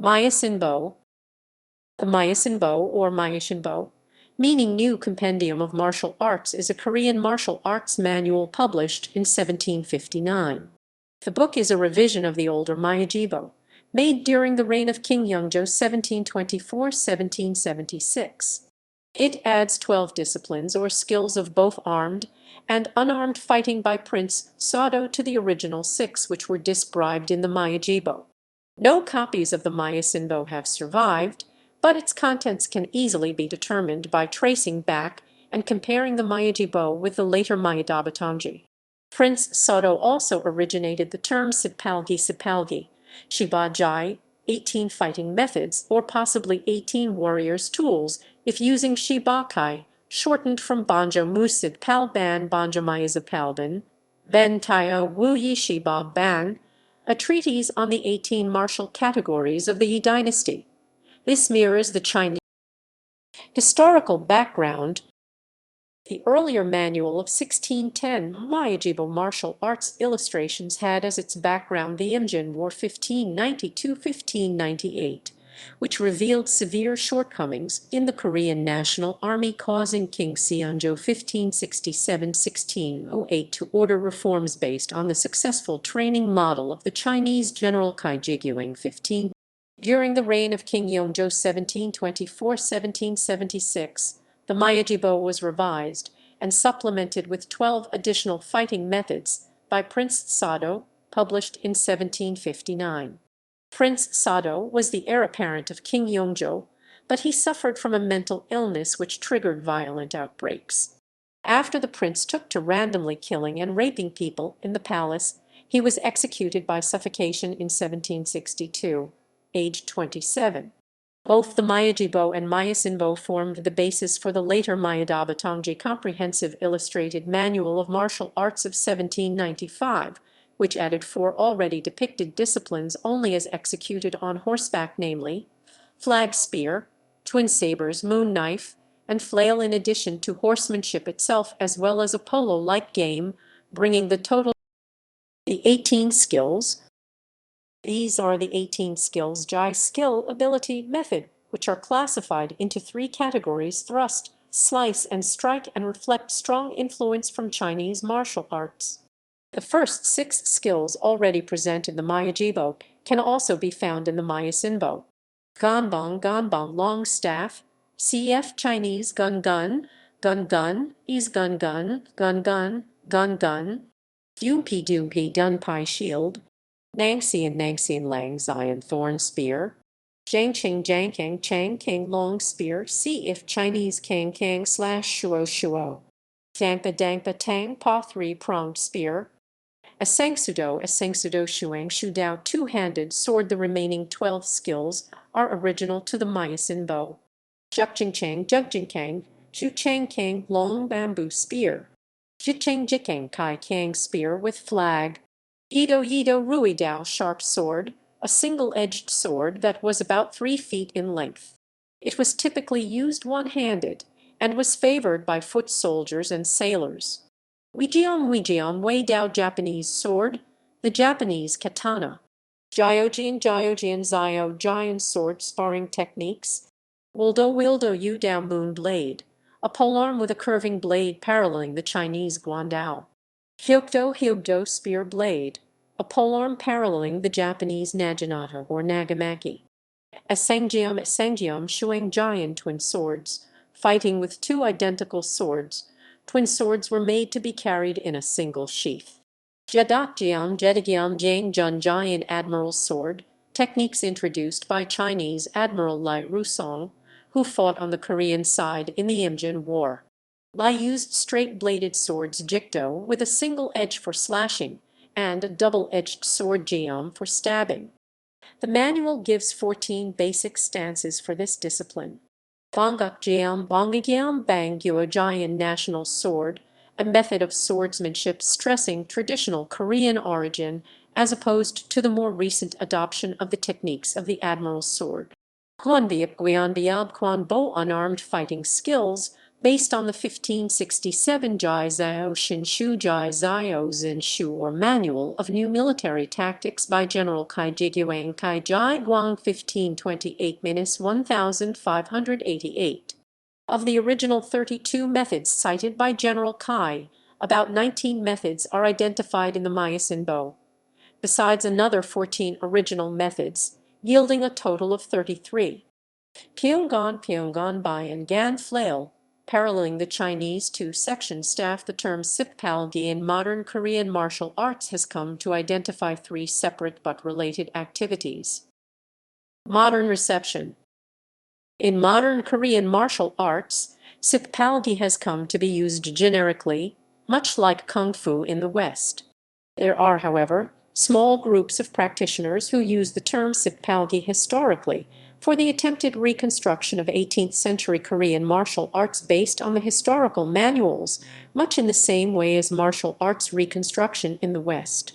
Muyesinbo. The Muyesinbo or Muyeshinbo, meaning New Compendium of Martial Arts, is a Korean martial arts manual published in 1759. The book is a revision of the older Muyejebo, made during the reign of King Youngjo 1724–1776. It adds 12 disciplines or skills of both armed and unarmed fighting by Prince Sado to the original 6 which were described in the Muyejebo. No copies of the Muyesinbo have survived, but its contents can easily be determined by tracing back and comparing the Muyejebo with the later Muyedobotongji. Prince Sado also originated the term Sib Pal Gi, Shiba Jai, 18 fighting methods, or possibly 18 warriors' tools, if using Shiba Kai, shortened from Bonjo Muye십팔반, 본조무예십팔반, Ben Tio Wu Yi Shiba Ban, a treatise on the 18 martial categories of the Yi Dynasty. This mirrors the Chinese historical background. The earlier manual of 1610 Muyejebo martial arts illustrations had as its background the Imjin War 1590–1598, which revealed severe shortcomings in the Korean National Army, causing King Youngjo 1567–1608 to order reforms based on the successful training model of the Chinese General Kaijiguang 15. During the reign of King Youngjo 1724–1776, the Muyejebo was revised and supplemented with 12 additional fighting methods by Prince Sado, published in 1759. Prince Sado was the heir apparent of King Youngjo, but he suffered from a mental illness which triggered violent outbreaks. After the prince took to randomly killing and raping people in the palace, he was executed by suffocation in 1762, aged 27. Both the Muyejebo and Muyesinbo formed the basis for the later Muyedobotongji Comprehensive Illustrated Manual of Martial Arts of 1795, which added 4 already depicted disciplines only as executed on horseback, namely flag spear, twin sabers, moon knife, and flail, in addition to horsemanship itself, as well as a polo-like game, bringing the total the 18 skills. These are the 18 skills Jai skill ability method, which are classified into 3 categories: thrust, slice, and strike, and reflect strong influence from Chinese martial arts. The first 6 skills already present in the Muyejebo can also be found in the Muyesinbo. Ganbang, long staff, cf. Chinese gun, is gun, Dumpi, dun pai shield, Nangxian lang zion thorn spear, Jiangqing chang king long spear, cf. Chinese kang /shuo, Dangpa tang pa 3-pronged spear, a sangsudo shuang shudao 2-handed sword. The remaining 12 skills are original to the Muyesinbo. Jugjingkang, Shuchangkang long bamboo spear, Jikang kai kang spear with flag, Yido ruidao sharp sword, a single-edged sword that was about 3 feet in length. It was typically used one-handed and was favored by foot soldiers and sailors. Wijian Weidao Japanese sword, the Japanese katana. Jiaojian Zio giant sword sparring techniques. Wildo Yudao moon blade, a polearm with a curving blade paralleling the Chinese guandao. Hyukdo spear blade, a polearm paralleling the Japanese naginata or nagamaki. Sangjiam shuang giant twin swords, fighting with 2 identical swords. Twin swords were made to be carried in a single sheath. Jedagiam Jane Jun giant admiral's sword, techniques introduced by Chinese Admiral Lai Rusong, who fought on the Korean side in the Imjin War. Lai used straight-bladed swords Jikdo with a single edge for slashing and a double-edged sword Jiam for stabbing. The manual gives 14 basic stances for this discipline. Bangakjiam Banggyeo Giant national sword, a method of swordsmanship stressing traditional Korean origin as opposed to the more recent adoption of the techniques of the admiral's sword. Gwanbiab Kwan Bo unarmed fighting skills, based on the 1567 Jai Zhao Shinshu Jai Zhao Zinshu or Manual of New Military Tactics by General Kai Jiguang Kai Jai Guang 1528-1588. Of the original 32 methods cited by General Kai, about 19 methods are identified in the Muyeshinbo, besides another 14 original methods, yielding a total of 33. Pyongan Bai and Gan Flail, paralleling the Chinese two-section staff, the term Sib Pal Gi in modern Korean martial arts has come to identify three separate but related activities. Modern reception. In modern Korean martial arts, Sib Pal Gi has come to be used generically, much like Kung Fu in the West. There are, however, small groups of practitioners who use the term Sib Pal Gi historically for the attempted reconstruction of 18th-century Korean martial arts based on the historical manuals, much in the same way as martial arts reconstruction in the West.